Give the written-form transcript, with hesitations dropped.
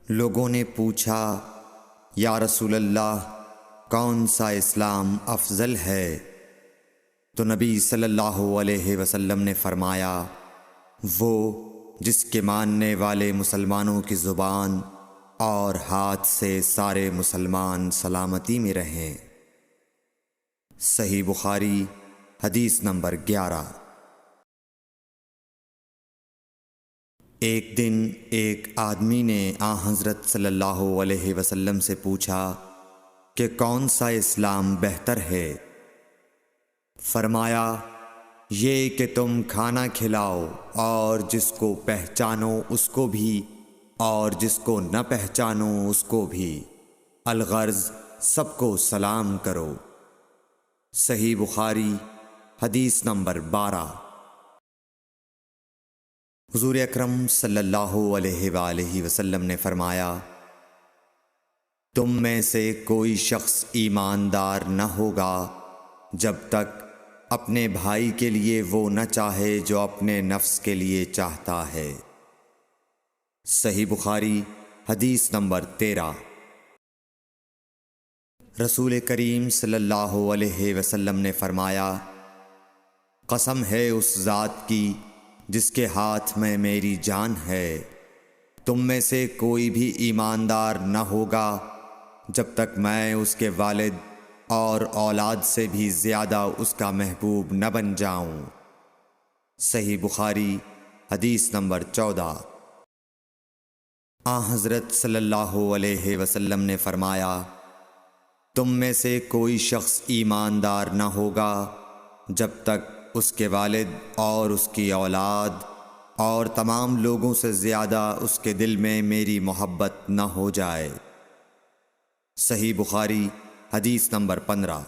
لوگوں نے پوچھا، یا رسول اللہ، کون سا اسلام افضل ہے؟ تو نبی صلی اللہ علیہ وسلم نے فرمایا، وہ جس کے ماننے والے مسلمانوں کی زبان اور ہاتھ سے سارے مسلمان سلامتی میں رہیں۔ صحیح بخاری حدیث نمبر 11۔ ایک دن ایک آدمی نے حضرت صلی اللہ علیہ وسلم سے پوچھا کہ کون سا اسلام بہتر ہے؟ فرمایا، یہ کہ تم کھانا کھلاؤ اور جس کو پہچانو اس کو بھی اور جس کو نہ پہچانو اس کو بھی، الغرض سب کو سلام کرو۔ صحیح بخاری حدیث نمبر 12۔ حضور اکرم صلی اللہ علیہ وآلہ وسلم نے فرمایا، تم میں سے کوئی شخص ایماندار نہ ہوگا جب تک اپنے بھائی کے لیے وہ نہ چاہے جو اپنے نفس کے لیے چاہتا ہے۔ صحیح بخاری حدیث نمبر 13۔ رسول کریم صلی اللہ علیہ وسلم نے فرمایا، قسم ہے اس ذات کی جس کے ہاتھ میں میری جان ہے، تم میں سے کوئی بھی ایماندار نہ ہوگا جب تک میں اس کے والد اور اولاد سے بھی زیادہ اس کا محبوب نہ بن جاؤں۔ صحیح بخاری حدیث نمبر 14۔ حضرت صلی اللہ علیہ وسلم نے فرمایا، تم میں سے کوئی شخص ایماندار نہ ہوگا جب تک اس کے والد اور اس کی اولاد اور تمام لوگوں سے زیادہ اس کے دل میں میری محبت نہ ہو جائے۔ صحیح بخاری حدیث نمبر 15۔